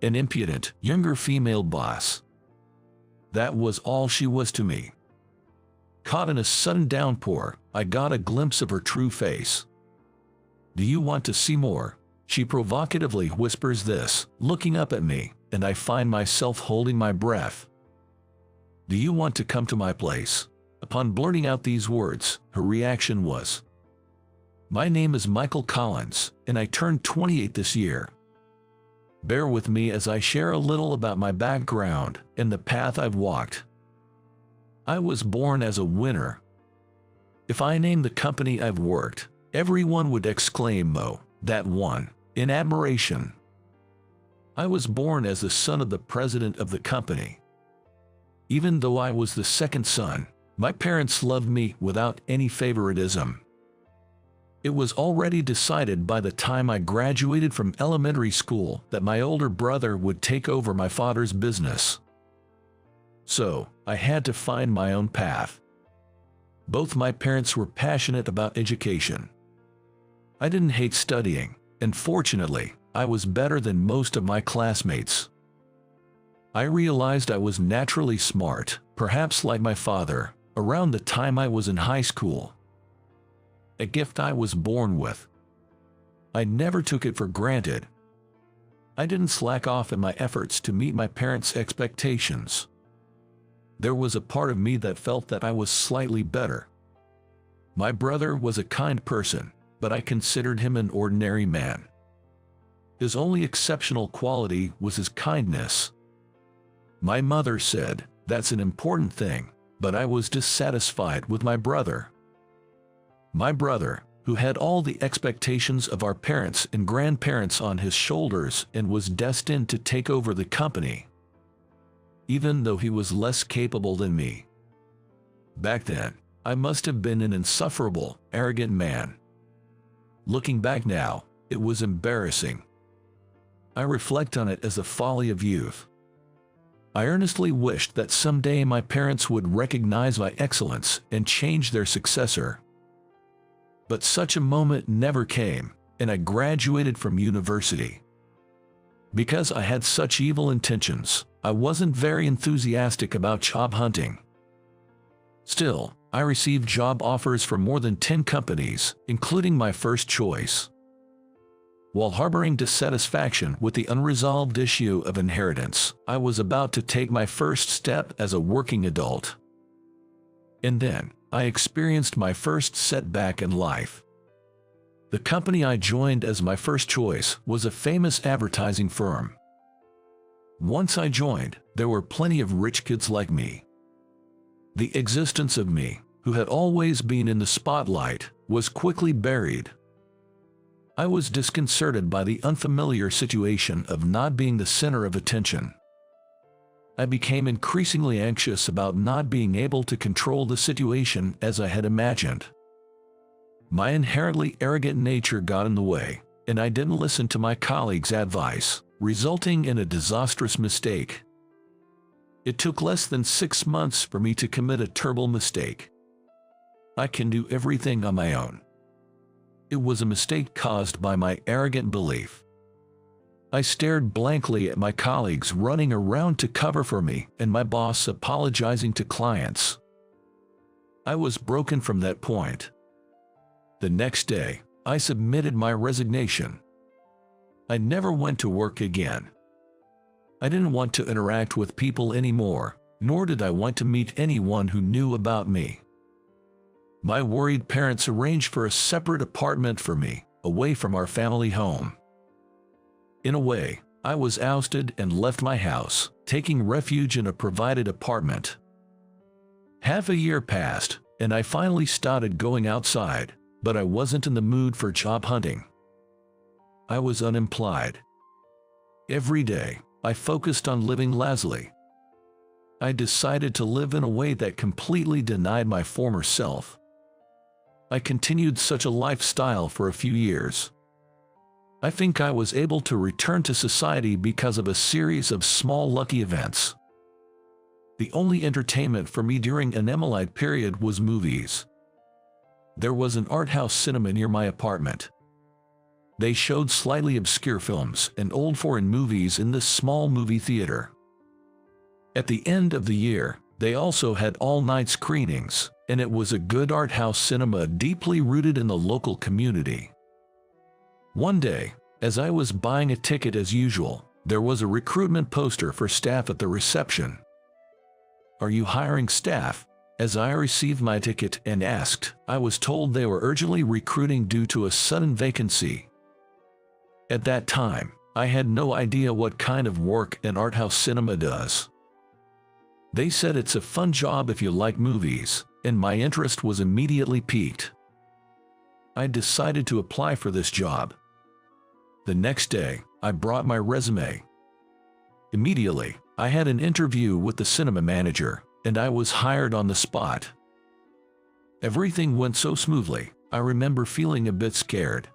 an impudent, younger female boss. That was all she was to me. Caught in a sudden downpour, I got a glimpse of her true face. "Do you want to see more?" She provocatively whispers this, looking up at me, and I find myself holding my breath. "Do you want to come to my place?" Upon blurting out these words, her reaction was, "My name is Michael Collins, and I turned 28 this year. Bear with me as I share a little about my background and the path I've walked. I was born as a winner. If I named the company I've worked, everyone would exclaim, 'Oh, that one,' in admiration. I was born as the son of the president of the company. Even though I was the second son, my parents loved me without any favoritism. It was already decided by the time I graduated from elementary school that my older brother would take over my father's business. So, I had to find my own path. Both my parents were passionate about education. I didn't hate studying, and fortunately, I was better than most of my classmates. I realized I was naturally smart, perhaps like my father, around the time I was in high school. A gift I was born with. I never took it for granted. I didn't slack off in my efforts to meet my parents' expectations. There was a part of me that felt that I was slightly better. My brother was a kind person, but I considered him an ordinary man. His only exceptional quality was his kindness. My mother said, "That's an important thing," but I was dissatisfied with my brother. My brother, who had all the expectations of our parents and grandparents on his shoulders and was destined to take over the company, even though he was less capable than me. Back then, I must have been an insufferable, arrogant man. Looking back now, it was embarrassing. I reflect on it as the folly of youth. I earnestly wished that someday my parents would recognize my excellence and change their successor. But such a moment never came, and I graduated from university. Because I had such evil intentions, I wasn't very enthusiastic about job hunting. Still, I received job offers from more than 10 companies, including my first choice. While harboring dissatisfaction with the unresolved issue of inheritance, I was about to take my first step as a working adult. And then, I experienced my first setback in life. The company I joined as my first choice was a famous advertising firm. Once I joined, there were plenty of rich kids like me. The existence of me, who had always been in the spotlight, was quickly buried. I was disconcerted by the unfamiliar situation of not being the center of attention. I became increasingly anxious about not being able to control the situation as I had imagined. My inherently arrogant nature got in the way, and I didn't listen to my colleagues' advice, resulting in a disastrous mistake. It took less than 6 months for me to commit a terrible mistake. I can do everything on my own. It was a mistake caused by my arrogant belief. I stared blankly at my colleagues running around to cover for me and my boss apologizing to clients. I was broken from that point. The next day, I submitted my resignation. I never went to work again. I didn't want to interact with people anymore, nor did I want to meet anyone who knew about me. My worried parents arranged for a separate apartment for me, away from our family home. In a way, I was ousted and left my house, taking refuge in a provided apartment. Half a year passed, and I finally started going outside, but I wasn't in the mood for job hunting. I was unemployed. Every day, I focused on living lazily. I decided to live in a way that completely denied my former self. I continued such a lifestyle for a few years. I think I was able to return to society because of a series of small lucky events. The only entertainment for me during an Emilite period was movies. There was an art house cinema near my apartment. They showed slightly obscure films and old foreign movies in this small movie theater. At the end of the year, they also had all-night screenings, and it was a good art house cinema deeply rooted in the local community. One day, as I was buying a ticket as usual, there was a recruitment poster for staff at the reception. "Are you hiring staff?" As I received my ticket and asked, I was told they were urgently recruiting due to a sudden vacancy. At that time, I had no idea what kind of work an art house cinema does. They said it's a fun job if you like movies, and my interest was immediately piqued. I decided to apply for this job. The next day, I brought my resume. Immediately, I had an interview with the cinema manager, and I was hired on the spot. Everything went so smoothly, I remember feeling a bit scared.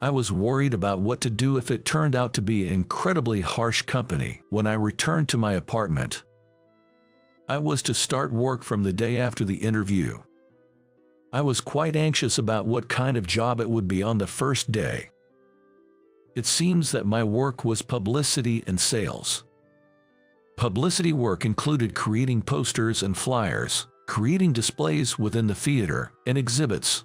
I was worried about what to do if it turned out to be an incredibly harsh company when I returned to my apartment. I was to start work from the day after the interview. I was quite anxious about what kind of job it would be on the first day. It seems that my work was publicity and sales. Publicity work included creating posters and flyers, creating displays within the theater, and exhibits.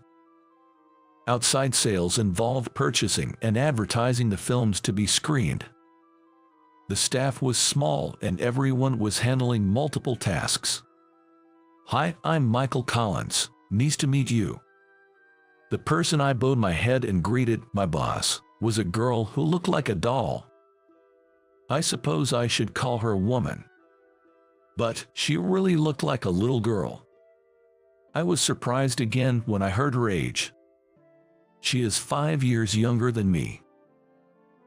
Outside sales involved purchasing and advertising the films to be screened. The staff was small and everyone was handling multiple tasks. "Hi, I'm Michael Collins. Nice to meet you." The person I bowed my head and greeted, my boss, was a girl who looked like a doll. I suppose I should call her a woman. But she really looked like a little girl. I was surprised again when I heard her age. She is 5 years younger than me.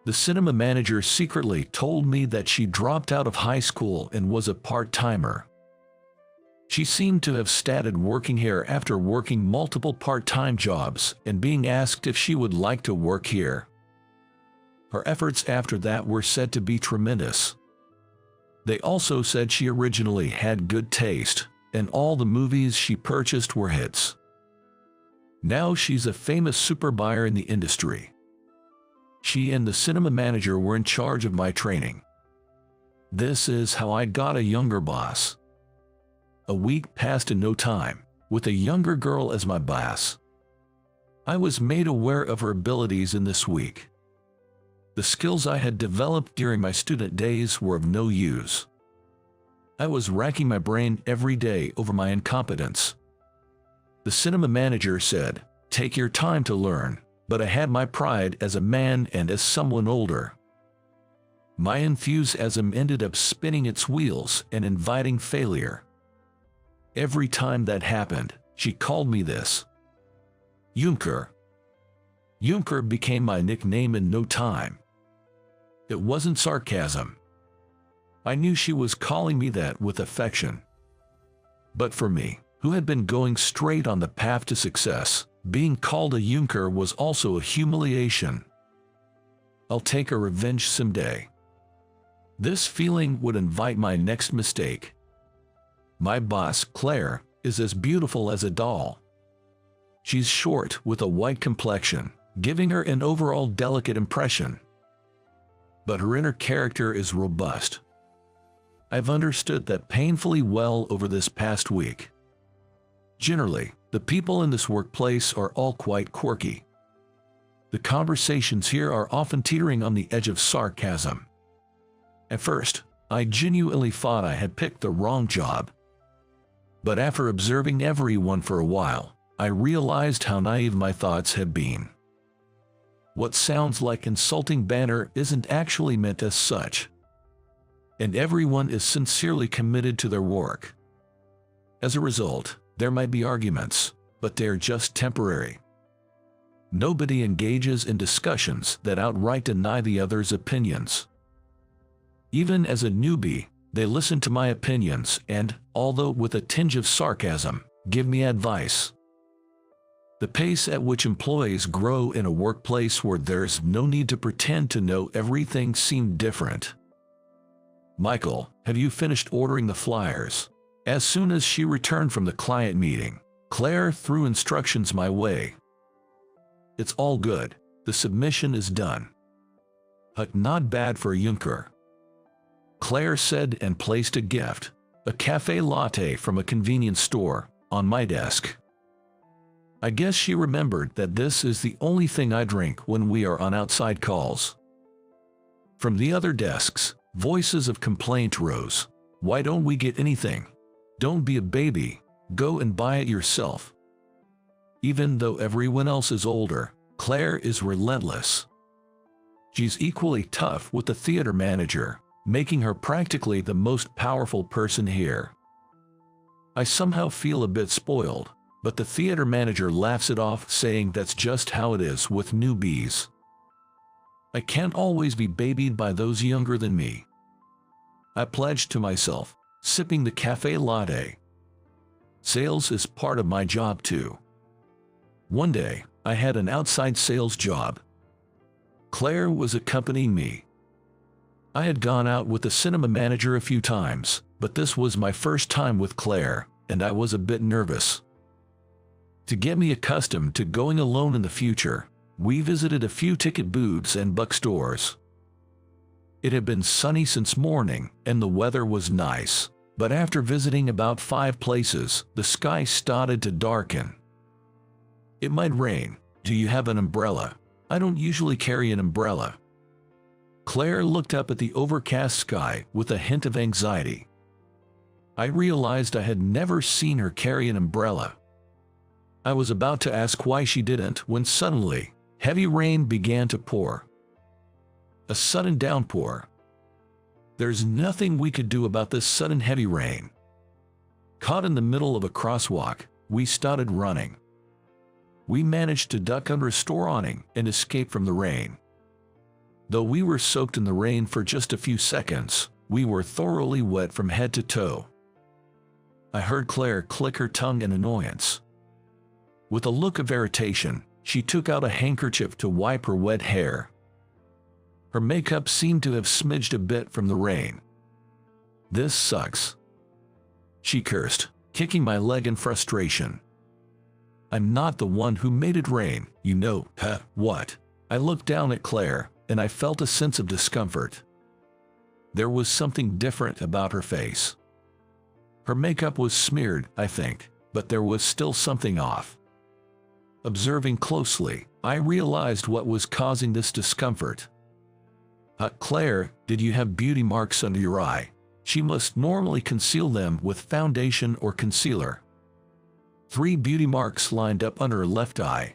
The cinema manager secretly told me that she dropped out of high school and was a part-timer. She seemed to have started working here after working multiple part-time jobs and being asked if she would like to work here. Her efforts after that were said to be tremendous. They also said she originally had good taste, and all the movies she purchased were hits. Now she's a famous super buyer in the industry. She and the cinema manager were in charge of my training. This is how I got a younger boss. A week passed in no time, with a younger girl as my boss. I was made aware of her abilities in this week. The skills I had developed during my student days were of no use. I was racking my brain every day over my incompetence. The cinema manager said, "Take your time to learn," but I had my pride as a man and as someone older. My enthusiasm ended up spinning its wheels and inviting failure. Every time that happened, she called me this. Junker. Junker became my nickname in no time. It wasn't sarcasm. I knew she was calling me that with affection. But for me, who had been going straight on the path to success, being called a Junker was also a humiliation. I'll take a revenge someday. This feeling would invite my next mistake. My boss, Claire, is as beautiful as a doll. She's short with a white complexion, giving her an overall delicate impression. But her inner character is robust. I've understood that painfully well over this past week. Generally, the people in this workplace are all quite quirky. The conversations here are often teetering on the edge of sarcasm. At first, I genuinely thought I had picked the wrong job. But after observing everyone for a while, I realized how naive my thoughts had been. What sounds like insulting banter isn't actually meant as such. And everyone is sincerely committed to their work. As a result, there might be arguments, but they're just temporary. Nobody engages in discussions that outright deny the other's opinions. Even as a newbie, they listen to my opinions and, although with a tinge of sarcasm, give me advice. The pace at which employees grow in a workplace where there's no need to pretend to know everything seemed different. Michael, have you finished ordering the flyers? As soon as she returned from the client meeting, Claire threw instructions my way. It's all good. The submission is done. Not bad for a Junker, Claire said and placed a gift, a cafe latte from a convenience store, on my desk. I guess she remembered that this is the only thing I drink when we are on outside calls. From the other desks, voices of complaint rose. Why don't we get anything? Don't be a baby, go and buy it yourself. Even though everyone else is older, Claire is relentless. She's equally tough with the theater manager, making her practically the most powerful person here. I somehow feel a bit spoiled, but the theater manager laughs it off, saying that's just how it is with newbies. I can't always be babied by those younger than me. I pledged to myself, sipping the cafe latte. Sales is part of my job too. One day, I had an outside sales job. Claire was accompanying me. I had gone out with the cinema manager a few times, but this was my first time with Claire, and I was a bit nervous. To get me accustomed to going alone in the future, we visited a few ticket booths and bookstores. It had been sunny since morning, and the weather was nice, but after visiting about 5 places, the sky started to darken. It might rain. Do you have an umbrella? I don't usually carry an umbrella. Claire looked up at the overcast sky with a hint of anxiety. I realized I had never seen her carry an umbrella. I was about to ask why she didn't when suddenly, heavy rain began to pour. A sudden downpour. There's nothing we could do about this sudden heavy rain. Caught in the middle of a crosswalk, we started running. We managed to duck under a store awning and escape from the rain. Though we were soaked in the rain for just a few seconds, we were thoroughly wet from head to toe. I heard Claire click her tongue in annoyance. With a look of irritation, she took out a handkerchief to wipe her wet hair. Her makeup seemed to have smidged a bit from the rain. This sucks, she cursed, kicking my leg in frustration. I'm not the one who made it rain, you know. What? I looked down at Claire, and I felt a sense of discomfort. There was something different about her face. Her makeup was smeared, I think, but there was still something off. Observing closely, I realized what was causing this discomfort. Claire, did you have beauty marks under your eye? She must normally conceal them with foundation or concealer. 3 beauty marks lined up under her left eye.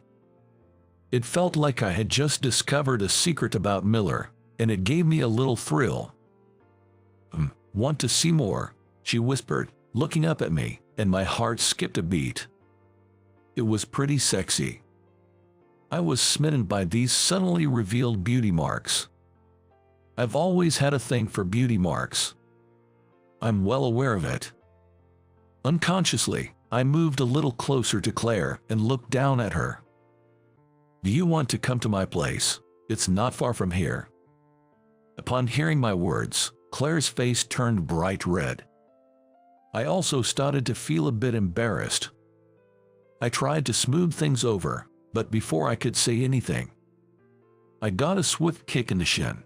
It felt like I had just discovered a secret about Miller, and it gave me a little thrill. Want to see more? She whispered, looking up at me, and my heart skipped a beat. It was pretty sexy. I was smitten by these suddenly revealed beauty marks. I've always had a thing for beauty marks. I'm well aware of it. Unconsciously, I moved a little closer to Claire and looked down at her. Do you want to come to my place? It's not far from here. Upon hearing my words, Claire's face turned bright red. I also started to feel a bit embarrassed. I tried to smooth things over, but before I could say anything, I got a swift kick in the shin.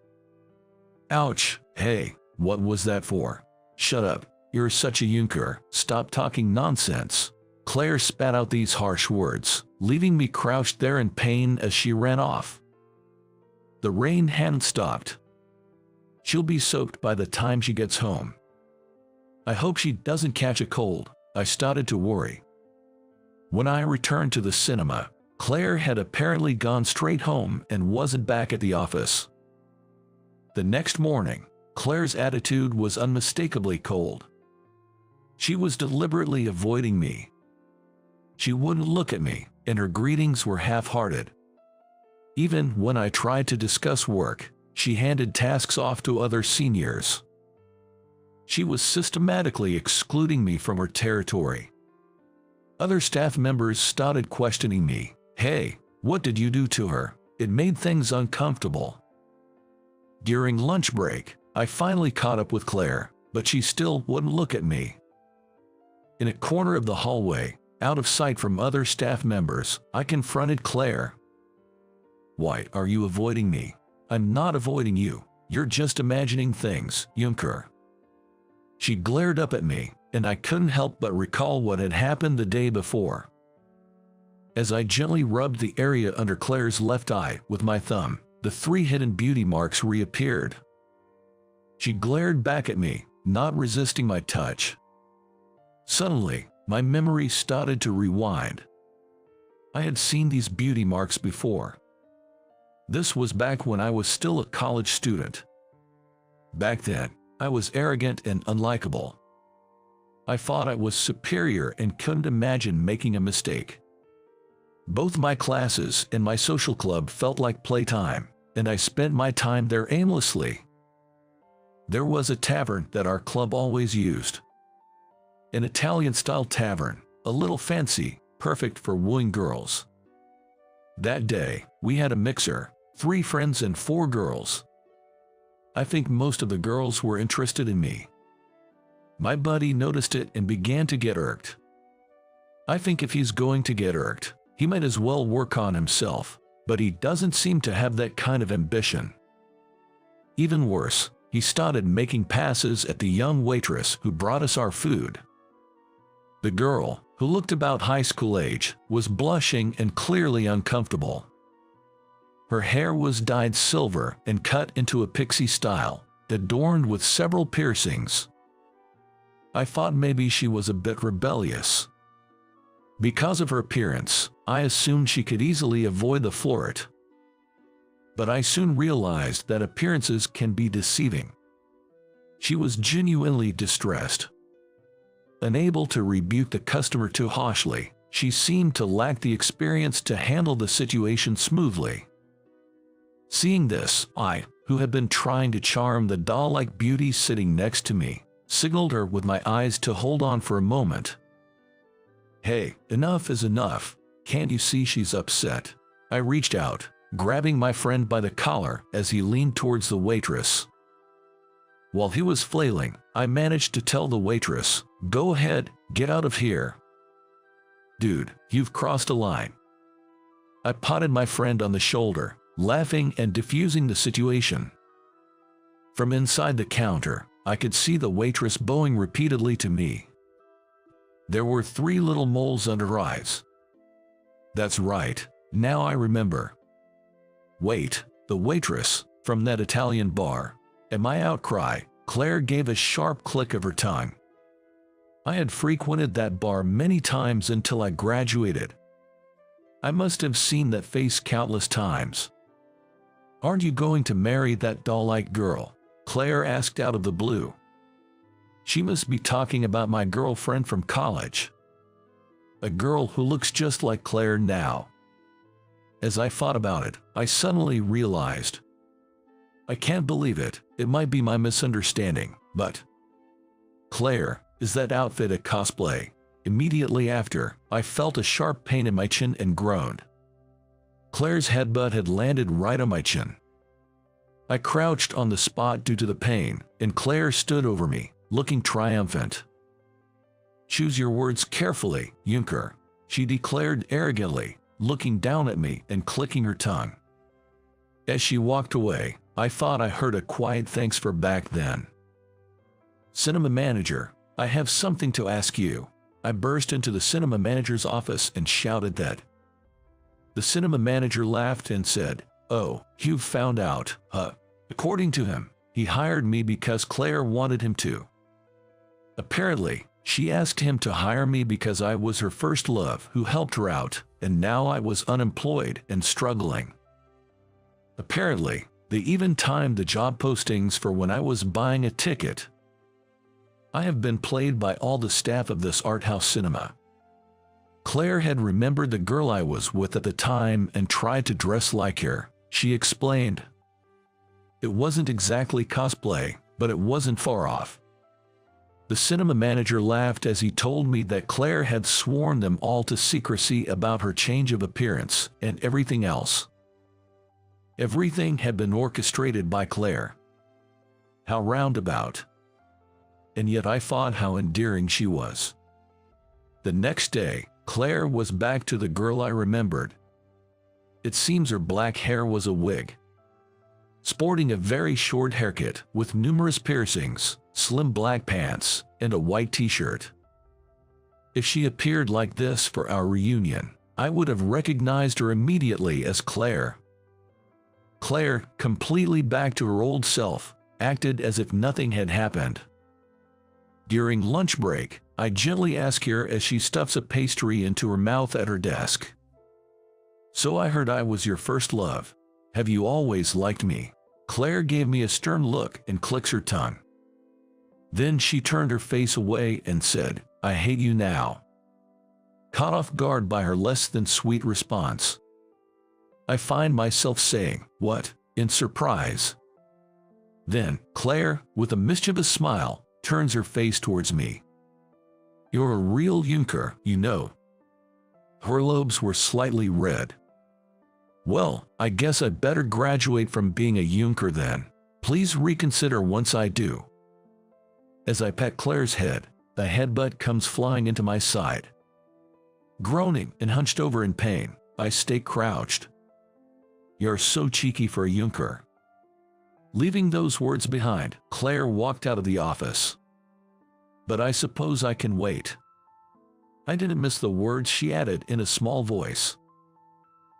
Ouch! Hey, what was that for? Shut up. You're such a Junker, stop talking nonsense. Claire spat out these harsh words, leaving me crouched there in pain as she ran off. The rain hadn't stopped. She'll be soaked by the time she gets home. I hope she doesn't catch a cold. I started to worry. When I returned to the cinema, Claire had apparently gone straight home and wasn't back at the office. The next morning, Claire's attitude was unmistakably cold. She was deliberately avoiding me. She wouldn't look at me, and her greetings were half-hearted. Even when I tried to discuss work, she handed tasks off to other seniors. She was systematically excluding me from her territory. Other staff members started questioning me. Hey, what did you do to her? It made things uncomfortable. During lunch break, I finally caught up with Claire, but she still wouldn't look at me. In a corner of the hallway, out of sight from other staff members, I confronted Claire. Why are you avoiding me? I'm not avoiding you. You're just imagining things, Junker. She glared up at me, and I couldn't help but recall what had happened the day before. As I gently rubbed the area under Claire's left eye with my thumb, the 3 hidden beauty marks reappeared. She glared back at me, not resisting my touch. Suddenly, my memory started to rewind. I had seen these beauty marks before. This was back when I was still a college student. Back then, I was arrogant and unlikable. I thought I was superior and couldn't imagine making a mistake. Both my classes and my social club felt like playtime, and I spent my time there aimlessly. There was a tavern that our club always used. An Italian-style tavern, a little fancy, perfect for wooing girls. That day, we had a mixer, 3 friends and 4 girls. I think most of the girls were interested in me. My buddy noticed it and began to get irked. I think if he's going to get irked, he might as well work on himself, but he doesn't seem to have that kind of ambition. Even worse, he started making passes at the young waitress who brought us our food. The girl, who looked about high school age, was blushing and clearly uncomfortable. Her hair was dyed silver and cut into a pixie style, adorned with several piercings. I thought maybe she was a bit rebellious. Because of her appearance, I assumed she could easily avoid the floret. But I soon realized that appearances can be deceiving. She was genuinely distressed. Unable to rebuke the customer too harshly, she seemed to lack the experience to handle the situation smoothly. Seeing this, I, who had been trying to charm the doll-like beauty sitting next to me, signaled her with my eyes to hold on for a moment. "Hey, enough is enough. Can't you see she's upset?" I reached out, grabbing my friend by the collar as he leaned towards the waitress. While he was flailing, I managed to tell the waitress, "Go ahead, get out of here." "Dude, you've crossed a line." I patted my friend on the shoulder, laughing and diffusing the situation. From inside the counter, I could see the waitress bowing repeatedly to me. There were 3 little moles under her eyes. That's right, now I remember. Wait, the waitress, from that Italian bar. At my outcry, Claire gave a sharp click of her tongue. I had frequented that bar many times until I graduated. I must have seen that face countless times. "Aren't you going to marry that doll-like girl?" Claire asked out of the blue. She must be talking about my girlfriend from college. A girl who looks just like Claire now. As I thought about it, I suddenly realized. I can't believe it, it might be my misunderstanding, but... Claire, is that outfit a cosplay? Immediately after, I felt a sharp pain in my chin and groaned. Claire's headbutt had landed right on my chin. I crouched on the spot due to the pain, and Claire stood over me, looking triumphant. "Choose your words carefully, Junker," she declared arrogantly, looking down at me and clicking her tongue. As she walked away, I thought I heard a quiet thanks for back then. "Cinema manager, I have something to ask you." I burst into the cinema manager's office and shouted that. The cinema manager laughed and said, "Oh, you've found out, huh?" According to him, he hired me because Claire wanted him to. Apparently, she asked him to hire me because I was her first love who helped her out, and now I was unemployed and struggling. Apparently, they even timed the job postings for when I was buying a ticket. I have been played by all the staff of this art house cinema. Claire had remembered the girl I was with at the time and tried to dress like her, she explained. It wasn't exactly cosplay, but it wasn't far off. The cinema manager laughed as he told me that Claire had sworn them all to secrecy about her change of appearance and everything else. Everything had been orchestrated by Claire. How roundabout. And yet I thought how endearing she was. The next day, Claire was back to the girl I remembered. It seems her black hair was a wig. Sporting a very short haircut with numerous piercings, slim black pants, and a white t-shirt. If she appeared like this for our reunion, I would have recognized her immediately as Claire. Claire, completely back to her old self, acted as if nothing had happened. During lunch break, I gently ask her as she stuffs a pastry into her mouth at her desk. "So I heard I was your first love. Have you always liked me?" Claire gave me a stern look and clicks her tongue. Then she turned her face away and said, "I hate you now." Caught off guard by her less than sweet response, I find myself saying, "What?" in surprise. Then, Claire, with a mischievous smile, turns her face towards me. "You're a real Junker, you know." Her lobes were slightly red. "Well, I guess I better graduate from being a Junker then. Please reconsider once I do." As I pat Claire's head, the headbutt comes flying into my side. Groaning and hunched over in pain, I stay crouched. "You're so cheeky for a Junker." Leaving those words behind, Claire walked out of the office. But I suppose I can wait. I didn't miss the words she added in a small voice.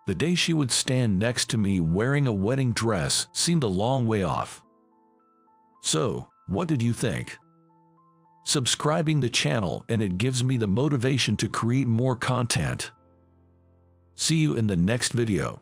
The day she would stand next to me wearing a wedding dress seemed a long way off. So, what did you think? Subscribing the channel and it gives me the motivation to create more content. See you in the next video.